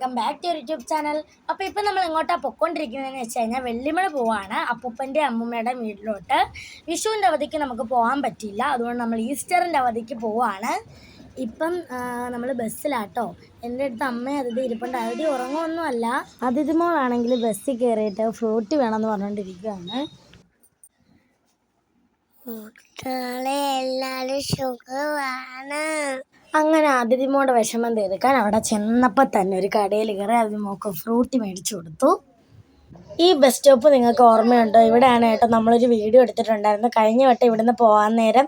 Welcome back to YouTube channel. അപ്പോൾ ഇപ്പം നമ്മൾ എങ്ങോട്ടാണ് പൊയ്ക്കൊണ്ടിരിക്കുന്നതെന്ന് വെച്ച് കഴിഞ്ഞാൽ വെള്ളിമല പോവാണ് അപ്പൂപ്പൻ്റെ അമ്മൂമ്മയുടെ വീട്ടിലോട്ട്. വിഷുവിൻ്റെ അവധിക്ക് നമുക്ക് പോകാൻ പറ്റിയില്ല, അതുകൊണ്ട് നമ്മൾ ഈസ്റ്ററിൻ്റെ അവധിക്ക് പോവാണ്. ഇപ്പം നമ്മൾ ബസ്സിലാട്ടോ. എൻ്റെ അടുത്ത് അമ്മയും അതിഥി ഇരിപ്പുണ്ട്. അതിഥി ഉറങ്ങുമൊന്നുമല്ല, അതിഥി മോളാണെങ്കിൽ ബസ്സിൽ കയറിയിട്ട് ഫ്രൂട്ടി വേണമെന്ന് പറഞ്ഞുകൊണ്ടിരിക്കുകയാണ്. എല്ലാരും സുഖമാണ്. അങ്ങനെ അതിഥിമോടെ വിഷമം തീർക്കാൻ അവിടെ ചെന്നപ്പോൾ തന്നെ ഒരു കടയിൽ കയറി അതിഥിമോക്ക് ഫ്രൂട്ടി മേടിച്ചു കൊടുത്തു. ഈ ബസ് സ്റ്റോപ്പ് നിങ്ങൾക്ക് ഓർമ്മയുണ്ടോ? ഇവിടെയാണ് കേട്ടോ നമ്മളൊരു വീഡിയോ എടുത്തിട്ടുണ്ടായിരുന്നു. കഴിഞ്ഞ വട്ടം ഇവിടുന്ന് പോകാൻ നേരം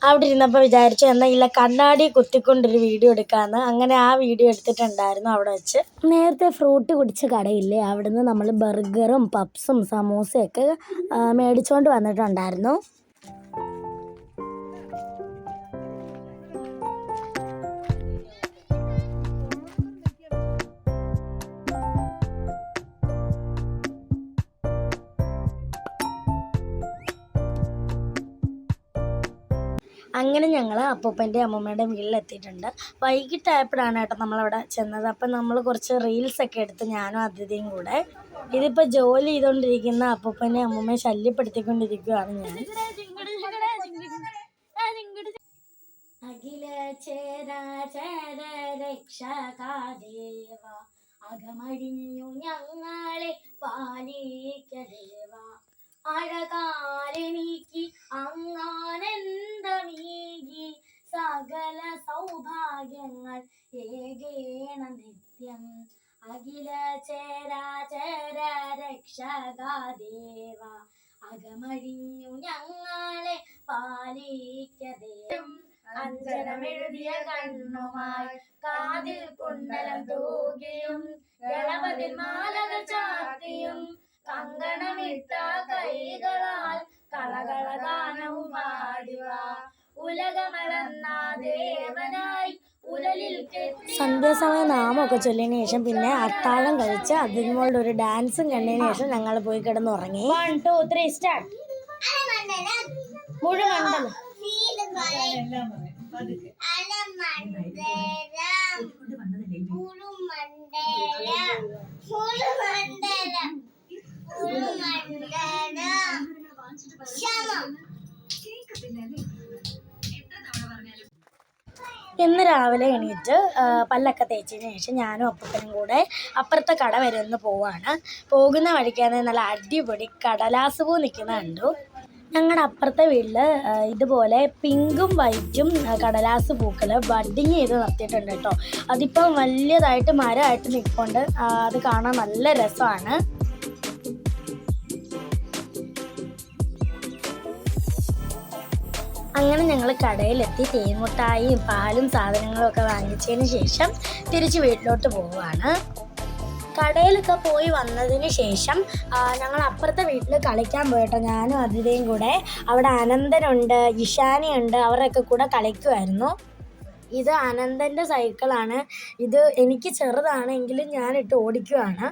അവിടെ ഇരുന്നപ്പോൾ വിചാരിച്ചു എന്നാൽ ഇല്ല കണ്ണാടി കുത്തിക്കൊണ്ടൊരു വീഡിയോ എടുക്കാമെന്ന്. അങ്ങനെ ആ വീഡിയോ എടുത്തിട്ടുണ്ടായിരുന്നു അവിടെ വെച്ച്. നേരത്തെ ഫ്രൂട്ടി കുടിച്ച കടയില്ലേ, അവിടുന്ന് നമ്മൾ ബർഗറും പപ്സും സമൂസയൊക്കെ മേടിച്ചുകൊണ്ട് വന്നിട്ടുണ്ടായിരുന്നു. അങ്ങനെ ഞങ്ങൾ അപ്പൂപ്പൻ്റെ അമ്മൂമ്മയുടെ വീട്ടിലെത്തിയിട്ടുണ്ട്. വൈകിട്ടായപ്പോഴാണ് കേട്ടോ നമ്മളവിടെ ചെന്നത്. അപ്പം നമ്മൾ കുറച്ച് റീൽസൊക്കെ എടുത്ത് ഞാനും അതിഥിയും കൂടെ. ഇതിപ്പോൾ ജോലി ചെയ്തുകൊണ്ടിരിക്കുന്ന അപ്പൂപ്പൻ്റെ അമ്മൂമ്മയെ ശല്യപ്പെടുത്തിക്കൊണ്ടിരിക്കുകയാണ് ഞാൻ. അഖില ചരാചര രക്ഷകാദേവ അകമഴിഞ്ഞു ഞങ്ങളെ പാലിക്കദേവ അഴകാലെനിക്ക് അങ്ങാനന്ദമീകി സകല സൗഭാഗ്യങ്ങൾ ഏകേണ നിത്യം അഖില ചരാചര രക്ഷകാദേവ അകമഴിഞ്ഞു ഞങ്ങളെ പാലിക്കദേവം അഞ്ജനമെഴുതിയ കണ്ണുമായി കാതിൽ കുണ്ടലം തൂകിയും ഗണപതി മാലകൾ ചാർത്തിയും കങ്കണമിട്ട കൈകളാൽ കളകള ഗാനവും പാടുക ഉലകമളന്ന ദേവനായി ഉലലിൽ സന്ധ്യാസമയം നാമമൊക്കെ ചൊല്ലിയതിനു ശേഷം പിന്നെ അത്താഴം കഴിച്ച് അതിനോട് ഒരു ഡാൻസും കണ്ടതിന് ശേഷം ഞങ്ങൾ പോയി കിടന്നുറങ്ങി. 1 2 3 സ്റ്റാർട്ട്. മുഴുവൻ ഇന്ന് രാവിലെ എണീറ്റ് പല്ലൊക്കെ തേച്ചതിന് ശേഷം ഞാനും അപ്പൂപ്പനും കൂടെ അപ്പുറത്തെ കട വരെ ഒന്ന് പോവാണ്. പോകുന്ന വഴിക്കാണ് നല്ല അടിപൊളി കടലാസ് പൂ നിൽക്കുന്ന കണ്ടു. ഞങ്ങളുടെ അപ്പുറത്തെ വീട്ടിൽ ഇതുപോലെ പിങ്കും വൈറ്റും കടലാസ് പൂക്കൾ ബഡിങ് ചെയ്ത് നിർത്തിയിട്ടുണ്ട് കേട്ടോ. അതിപ്പം വലിയതായിട്ട് മരമായിട്ട് നിൽപ്പുണ്ട്. അത് കാണാൻ നല്ല രസമാണ്. അങ്ങനെ ഞങ്ങൾ കടയിലെത്തി തേൻമുട്ടായും പാലും സാധനങ്ങളും ഒക്കെ വാങ്ങിച്ചതിന് ശേഷം തിരിച്ച് വീട്ടിലോട്ട് പോവുകയാണ്. കടയിലൊക്കെ പോയി വന്നതിന് ശേഷം ഞങ്ങൾ അപ്പുറത്തെ വീട്ടിൽ കളിക്കാൻ പോയിട്ടോ. ഞാനും അതിഥിയും കൂടെ. അവിടെ അനന്തനുണ്ട്, ഇഷാനിയുണ്ട്, അവരൊക്കെ കൂടെ കളിക്കുമായിരുന്നു. ഇത് അനന്തൻ്റെ സൈക്കിളാണ്. ഇത് എനിക്ക് ചെറുതാണെങ്കിലും ഞാനിട്ട് ഓടിക്കുവാണ്.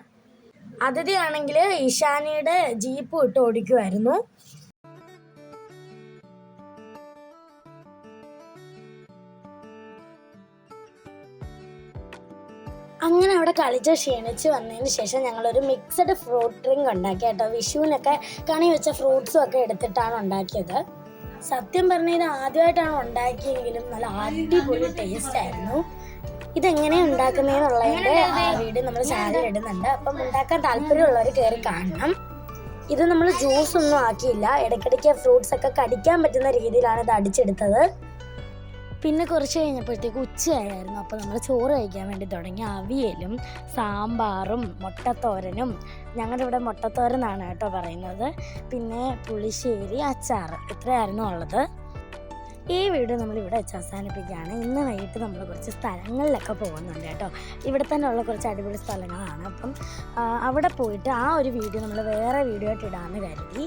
അതിഥിയാണെങ്കിൽ ഇഷാനിയുടെ ജീപ്പ് ഇട്ട് ഓടിക്കുമായിരുന്നു. അങ്ങനെ അവിടെ കളിച്ച് ക്ഷീണിച്ച് വന്നതിന് ശേഷം ഞങ്ങളൊരു മിക്സഡ് ഫ്രൂട്ട് ഡ്രിങ്ക് ഉണ്ടാക്കി കേട്ടോ. വിഷുവിനൊക്കെ കണി വെച്ച ഫ്രൂട്ട്സും ഒക്കെ എടുത്തിട്ടാണ് ഉണ്ടാക്കിയത്. സത്യം പറഞ്ഞാൽ ഇത് ആദ്യമായിട്ടാണ് ഉണ്ടാക്കിയെങ്കിലും നല്ല അടിപൊളി ടേസ്റ്റ് ആയിരുന്നു. ഇതെങ്ങനെയാണ് ഉണ്ടാക്കുന്നതെന്നുള്ളതിൻ്റെ വീഡിയോ നമ്മൾ ചാനൽ ഇടുന്നുണ്ട്. അപ്പം ഉണ്ടാക്കാൻ താല്പര്യമുള്ളവർ കയറി കാണണം. ഇത് നമ്മൾ ജ്യൂസ് ഒന്നും ആക്കിയില്ല, ഇടയ്ക്കിടയ്ക്ക് ഫ്രൂട്ട്സ് ഒക്കെ കടിക്കാൻ പറ്റുന്ന രീതിയിലാണ് ഇത് അടിച്ചെടുത്തത്. പിന്നെ കുറച്ച് കഴിഞ്ഞപ്പോഴത്തേക്ക് ഉച്ചയായിരുന്നു. അപ്പോൾ നമ്മൾ ചോറ് കഴിക്കാൻ വേണ്ടി തുടങ്ങി. അവിയലും സാമ്പാറും മുട്ടത്തോരനും, ഞങ്ങളുടെ ഇവിടെ മുട്ടത്തോരനാണ് കേട്ടോ പറയുന്നത്, പിന്നെ പുളിശ്ശേരി, അച്ചാർ, ഇത്രയായിരുന്നു ഉള്ളത്. ഈ വീഡിയോ നമ്മളിവിടെ വെച്ച് അവസാനിപ്പിക്കുകയാണ്. ഇന്ന് വൈകിട്ട് നമ്മൾ കുറച്ച് സ്ഥലങ്ങളിലൊക്കെ പോകുന്നുണ്ട് കേട്ടോ. ഇവിടെ തന്നെ ഉള്ള കുറച്ച് അടിപൊളി സ്ഥലങ്ങളാണ്. അപ്പം അവിടെ പോയിട്ട് ആ ഒരു വീഡിയോ നമ്മൾ വേറെ വീഡിയോ ആയിട്ട് ഇടാമെന്ന് കരുതി.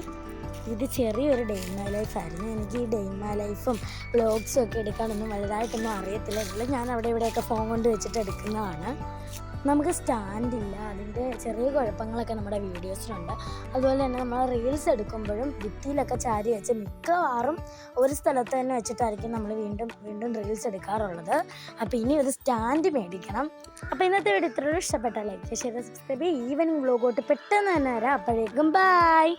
ഇത് ചെറിയൊരു ഡേ ഇൻ മൈ ലൈഫ് ആയിരുന്നു. എനിക്ക് ഈ ഡേ ഇൻ മൈ ലൈഫും വ്ളോഗ്സും ഒക്കെ എടുക്കാനൊന്നും വലുതായിട്ടൊന്നും അറിയത്തില്ല. ഞാൻ അവിടെ ഇവിടെയൊക്കെ ഫോൺ കൊണ്ട് വെച്ചിട്ട് എടുക്കുന്നതാണ്. നമുക്ക് സ്റ്റാൻഡ് ഇല്ല, അതിൻ്റെ ചെറിയ കുഴപ്പങ്ങളൊക്കെ നമ്മുടെ വീഡിയോസിലുണ്ട്. അതുപോലെ തന്നെ നമ്മൾ റീൽസ് എടുക്കുമ്പോഴും ഭിത്തിയിലൊക്കെ ചാരി വെച്ച് മിക്കവാറും ഒരു സ്ഥലത്ത് തന്നെ വെച്ചിട്ടായിരിക്കും നമ്മൾ വീണ്ടും വീണ്ടും റീൽസ് എടുക്കാറുള്ളത്. അപ്പോൾ ഇനി ഒരു സ്റ്റാൻഡ് മേടിക്കണം. അപ്പോൾ ഇന്നത്തെ വീഡിയോ ഇത്രയും ഇഷ്ടപ്പെട്ട ലൈക്ക് ഷെയർ സബ്സ്ക്രൈബ്. ഈവനിങ് വ്ലോഗോട്ട് പെട്ടെന്ന് തന്നെ വരാം. അപ്പോഴേക്കും ബൈ.